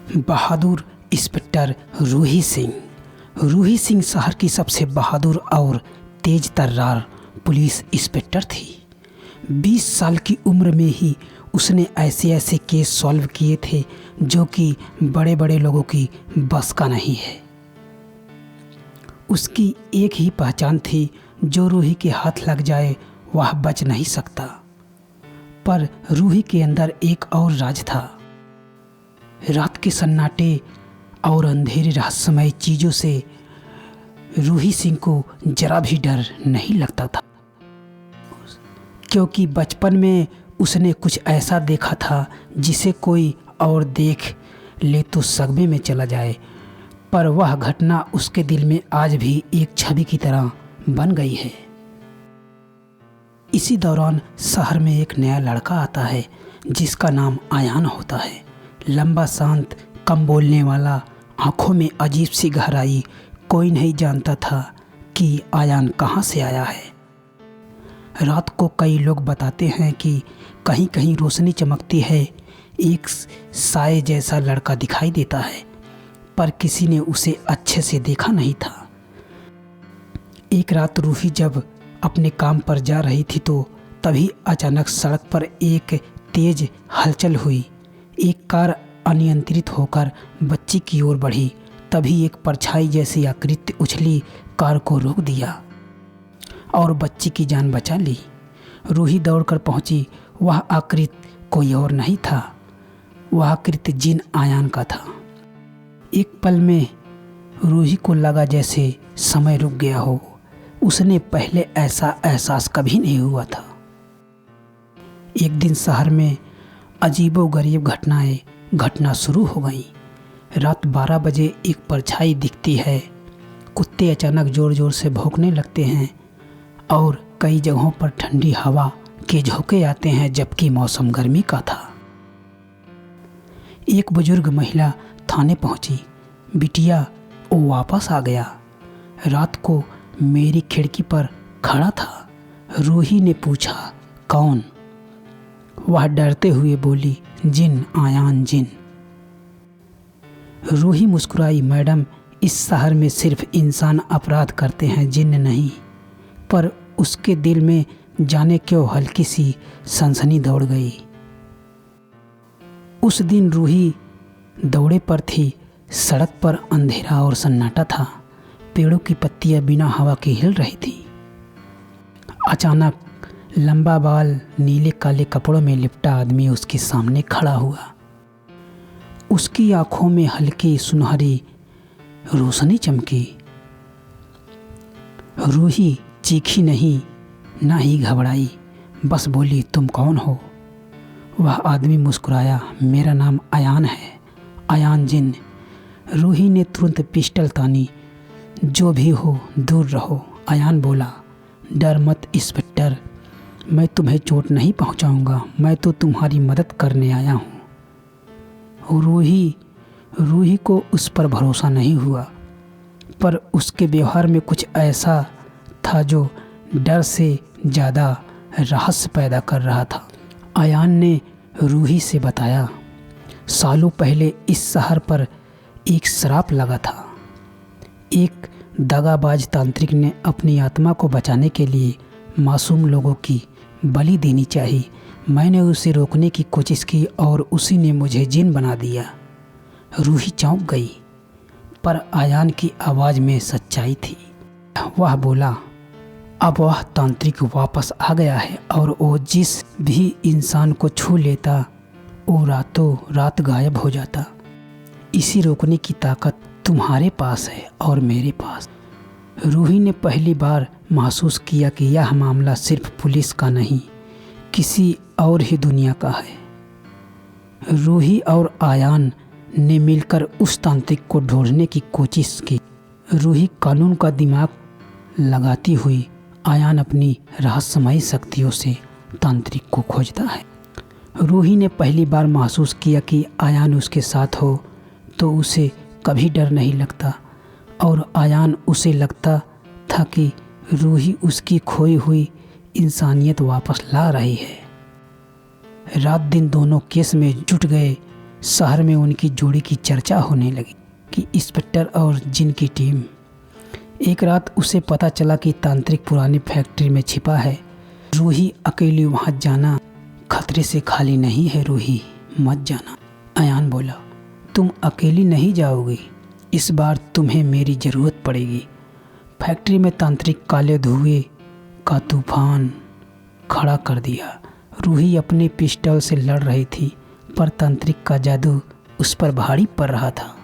बहादुर inspector Ruhi Singh. Ruhi Singh शहर की सबसे बहादुर और तेज तर्रार पुलिस इंस्पेक्टर थी। 20 साल की उम्र में ही उसने ऐसे ऐसे केस सॉल्व किए थे जो कि बड़े बड़े लोगों की बस का नहीं है। उसकी एक ही पहचान थी, जो रूही के हाथ लग जाए वह बच नहीं सकता। पर रूही के अंदर एक और राज था। रात के सन्नाटे और अंधेरे रहस्यमय चीज़ों से रूही सिंह को जरा भी डर नहीं लगता था, क्योंकि बचपन में उसने कुछ ऐसा देखा था जिसे कोई और देख ले तो सदमे में चला जाए। पर वह घटना उसके दिल में आज भी एक छवि की तरह बन गई है। इसी दौरान शहर में एक नया लड़का आता है जिसका नाम आयान होता है। लंबा, शांत, कम बोलने वाला, आंखों में अजीब सी गहराई। कोई नहीं जानता था कि आयान कहाँ से आया है। रात को कई लोग बताते हैं कि कहीं कहीं रोशनी चमकती है, एक साए जैसा लड़का दिखाई देता है, पर किसी ने उसे अच्छे से देखा नहीं था। एक रात रूही जब अपने काम पर जा रही थी तो तभी अचानक सड़क पर एक तेज हलचल हुई। एक कार अनियंत्रित होकर बच्ची की ओर बढ़ी। तभी एक परछाई जैसी आकृति उछली, कार को रोक दिया और बच्ची की जान बचा ली। रूही दौड़कर पहुंची। वह आकृति कोई और नहीं था, वह आकृति जिन आयान का था। एक पल में रूही को लगा जैसे समय रुक गया हो। उसने पहले ऐसा एहसास कभी नहीं हुआ था। एक दिन शहर में अजीबोगरीब घटना शुरू हो गई। रात 12 बजे एक परछाई दिखती है। कुत्ते अचानक जोर जोर से भौंकने लगते हैं और कई जगहों पर ठंडी हवा के झोंके आते हैं, जबकि मौसम गर्मी का था। एक बुजुर्ग महिला थाने पहुंची। बिटिया, वो वापस आ गया। रात को मेरी खिड़की पर खड़ा था। रूही ने पूछा, कौन? वह डरते हुए बोली, जिन, आयान जिन। रूही मुस्कुराई, मैडम, इस शहर में सिर्फ इंसान अपराध करते हैं, जिन नहीं। पर उसके दिल में जाने क्यों हल्की सी सनसनी दौड़ गई। उस दिन रूही दौड़े पर थी। सड़क पर अंधेरा और सन्नाटा था। पेड़ों की पत्तियां बिना हवा के हिल रही थी। अचानक लंबा बाल, नीले काले कपड़ों में लिपटा आदमी उसके सामने खड़ा हुआ। उसकी आंखों में हल्की सुनहरी रोशनी चमकी। रूही चीखी नहीं, ना ही घबराई, बस बोली, तुम कौन हो? वह आदमी मुस्कुराया, मेरा नाम आयान है, आयान जिन। रूही ने तुरंत पिस्टल तानी, जो भी हो दूर रहो। आयान बोला, डर मत इंस्पेक्टर, मैं तुम्हें चोट नहीं पहुंचाऊंगा, मैं तो तुम्हारी मदद करने आया हूँ। रूही को उस पर भरोसा नहीं हुआ, पर उसके व्यवहार में कुछ ऐसा था जो डर से ज़्यादा रहस्य पैदा कर रहा था। आयान ने रूही से बताया, सालों पहले इस शहर पर एक श्राप लगा था। एक दगाबाज तांत्रिक ने अपनी आत्मा को बचाने के लिए मासूम लोगों की बलि देनी चाहिए। मैंने उसे रोकने की कोशिश की और उसी ने मुझे जिन बना दिया। रूही चौंक गई, पर आयान की आवाज़ में सच्चाई थी। वह बोला, अब वह तांत्रिक वापस आ गया है और वो जिस भी इंसान को छू लेता वो रातों रात गायब हो जाता। इसी रोकने की ताकत तुम्हारे पास है और मेरे पास। रूही ने पहली बार महसूस किया कि यह मामला सिर्फ पुलिस का नहीं, किसी और ही दुनिया का है। रूही और आयान ने मिलकर उस तांत्रिक को ढूंढने की कोशिश की। रूही कानून का दिमाग लगाती हुई, आयान अपनी रहस्यमयी शक्तियों से तांत्रिक को खोजता है। रूही ने पहली बार महसूस किया कि आयान उसके साथ हो तो उसे कभी डर नहीं लगता, और आयान उसे लगता था कि रूही उसकी खोई हुई इंसानियत वापस ला रही है। रात दिन दोनों केस में जुट गए। शहर में उनकी जोड़ी की चर्चा होने लगी कि इंस्पेक्टर और जिन की टीम। एक रात उसे पता चला कि तांत्रिक पुरानी फैक्ट्री में छिपा है। रूही अकेली वहाँ जाना खतरे से खाली नहीं है। रूही मत जाना, अयान बोला। तुम अकेली नहीं जाओगी, इस बार तुम्हें मेरी ज़रूरत पड़ेगी। फैक्ट्री में तांत्रिक काले धुएं का तूफान खड़ा कर दिया। रूही अपने पिस्टल से लड़ रही थी, पर तांत्रिक का जादू उस पर भारी पड़ रहा था।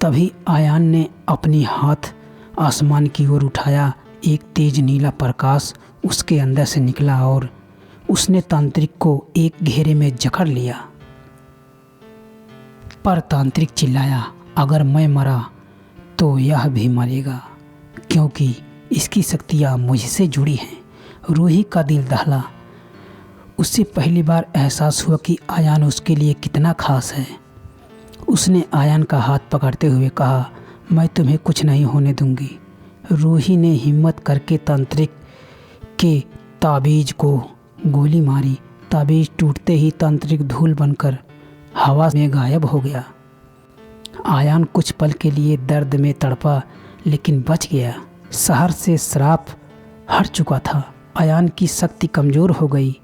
तभी आयान ने अपनी हाथ आसमान की ओर उठाया। एक तेज नीला प्रकाश उसके अंदर से निकला और उसने तांत्रिक को एक घेरे में जकड़ लिया। पर तांत्रिक चिल्लाया, अगर मैं मरा तो यह भी मरेगा, क्योंकि इसकी शक्तियाँ मुझसे जुड़ी हैं। रूही का दिल दहला। उससे पहली बार एहसास हुआ कि आयान उसके लिए कितना खास है। उसने आयान का हाथ पकड़ते हुए कहा, मैं तुम्हें कुछ नहीं होने दूंगी। रूही ने हिम्मत करके तांत्रिक के ताबीज को गोली मारी। ताबीज टूटते ही तांत्रिक धूल बनकर हवा में गायब हो गया। आयान कुछ पल के लिए दर्द में तड़पा, लेकिन बच गया। शहर से श्राप हट चुका था। आयान की शक्ति कमज़ोर हो गई।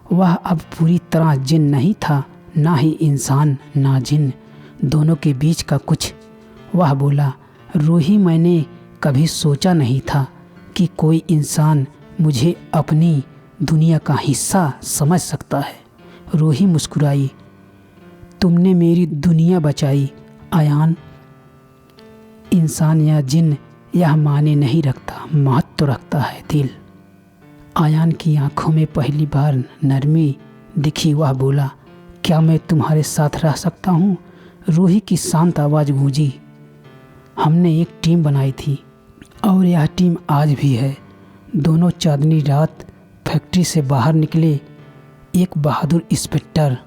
वह अब पूरी तरह जिन नहीं था, ना ही इंसान ना जिन, दोनों के बीच का कुछ। वह बोला, रूही, मैंने कभी सोचा नहीं था कि कोई इंसान मुझे अपनी दुनिया का हिस्सा समझ सकता है। रूही मुस्कुराई, तुमने मेरी दुनिया बचाई। आयान, इंसान या जिन यह माने नहीं रखता, महत्व रखता है दिल। आयान की आंखों में पहली बार नरमी दिखी। वह बोला, क्या मैं तुम्हारे साथ रह सकता हूँ? रूही की शांत आवाज़ गूंजी। हमने एक टीम बनाई थी और यह टीम आज भी है। दोनों चांदनी रात फैक्ट्री से बाहर निकले, एक बहादुर इंस्पेक्टर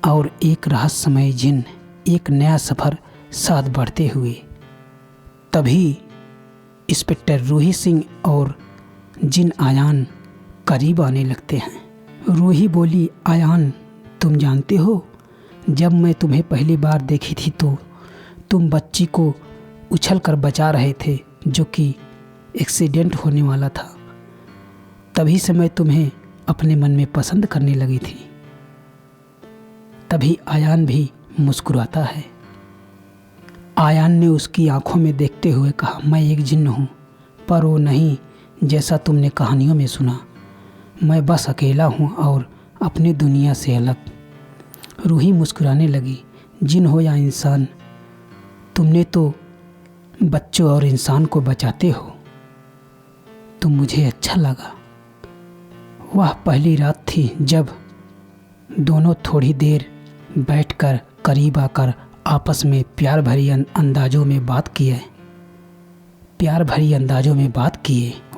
और एक रहस्यमय जिन, एक नया सफ़र साथ बढ़ते हुए। तभी इंस्पेक्टर रूही सिंह और जिन आयान करीब आने लगते हैं। रूही बोली, आयान, तुम जानते हो, जब मैं तुम्हें पहली बार देखी थी तो तुम बच्ची को उछलकर बचा रहे थे, जो कि एक्सीडेंट होने वाला था। तभी से मैं तुम्हें अपने मन में पसंद करने लगी थी। तभी आयान भी मुस्कुराता है। आयान ने उसकी आंखों में देखते हुए कहा, मैं एक जिन्न हूँ, पर वो नहीं जैसा तुमने कहानियों में सुना। मैं बस अकेला हूँ और अपनी दुनिया से अलग। रूही मुस्कुराने लगी, जिन हो या इंसान, तुमने तो बच्चों और इंसान को बचाते हो। तो मुझे अच्छा लगा। वह पहली रात थी जब दोनों थोड़ी देर बैठकर करीब आकर आपस में प्यार भरी अंदाजों में बात किए।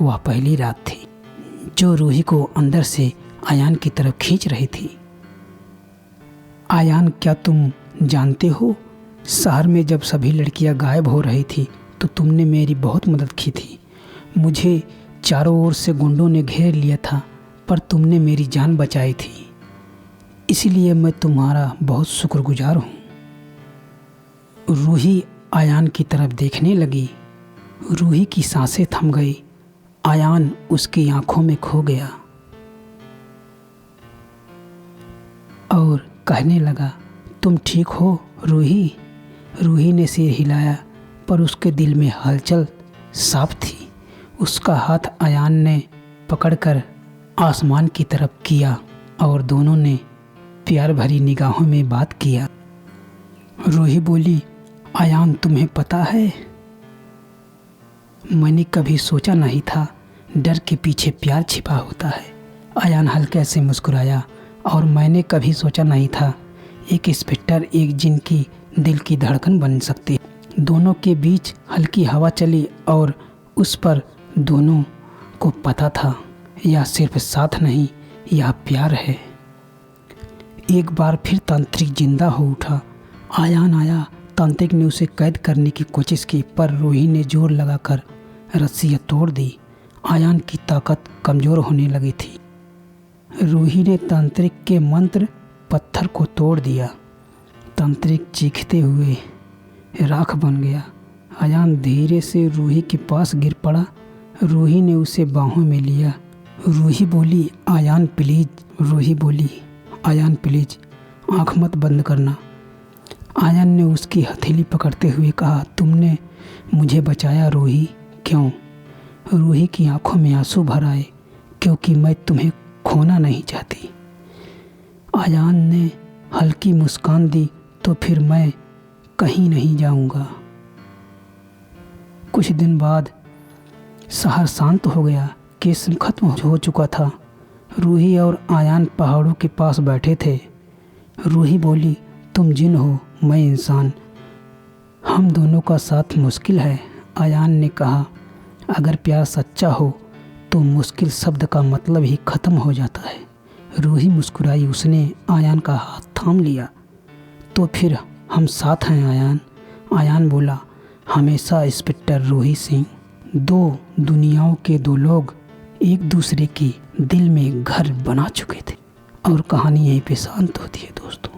वह पहली रात थी जो रूही को अंदर से आयान की तरफ खींच रही थी। आयान, क्या तुम जानते हो, शहर में जब सभी लड़कियां गायब हो रही थी तो तुमने मेरी बहुत मदद की थी। मुझे चारों ओर से गुंडों ने घेर लिया था, पर तुमने मेरी जान बचाई थी, इसलिए मैं तुम्हारा बहुत शुक्रगुजार हूँ। रूही आयान की तरफ देखने लगी। रूही की सांसें थम गई। आयान उसकी आंखों में खो गया और कहने लगा, तुम ठीक हो रूही? रूही ने सिर हिलाया, पर उसके दिल में हलचल साफ थी। उसका हाथ आयान ने पकड़कर आसमान की तरफ किया और दोनों ने प्यार भरी निगाहों में बात किया। रूही बोली, आयान, तुम्हें पता है, मैंने कभी सोचा नहीं था डर के पीछे प्यार छिपा होता है। आयान हल्के से मुस्कुराया, और मैंने कभी सोचा नहीं था एक इंस्पेक्टर एक जिन की दिल की धड़कन बन सकती। दोनों के बीच हल्की हवा चली और उस पर दोनों को पता था, यह सिर्फ साथ नहीं, यह प्यार है। एक बार फिर तांत्रिक जिंदा हो उठा। आयान आया। तांत्रिक ने उसे कैद करने की कोशिश की, पर रूही ने जोर लगाकर रस्सियाँ तोड़ दी। आयान की ताकत कमज़ोर होने लगी थी। रूही ने तांत्रिक के मंत्र पत्थर को तोड़ दिया तांत्रिक चीखते हुए राख बन गया। अयान धीरे से रूही के पास गिर पड़ा। रूही ने उसे बाहों में लिया। रूही बोली, आयान प्लीज। रूही बोली, आयान प्लीज, आँख मत बंद करना। आयान ने उसकी हथेली पकड़ते हुए कहा, तुमने मुझे बचाया रूही। क्यों? रूही की आंखों में आंसू भर आए। क्योंकि मैं तुम्हें खोना नहीं चाहती। आयान ने हल्की मुस्कान दी, तो फिर मैं कहीं नहीं जाऊंगा। कुछ दिन बाद शहर शांत हो गया। केस खत्म हो चुका था। रूही और आयान पहाड़ों के पास बैठे थे। रूही बोली, तुम जिन हो, मैं इंसान, हम दोनों का साथ मुश्किल है। आयान ने कहा, अगर प्यार सच्चा हो तो मुश्किल शब्द का मतलब ही ख़त्म हो जाता है। रूही मुस्कुराई। उसने आयान का हाथ थाम लिया। तो फिर हम साथ हैं आयान। आयान बोला, हमेशा। इंस्पेक्टर रूही सिंह। दो दुनियाओं के दो लोग एक दूसरे के दिल में घर बना चुके थे। और कहानी यहीं पे शांत होती है दोस्तों।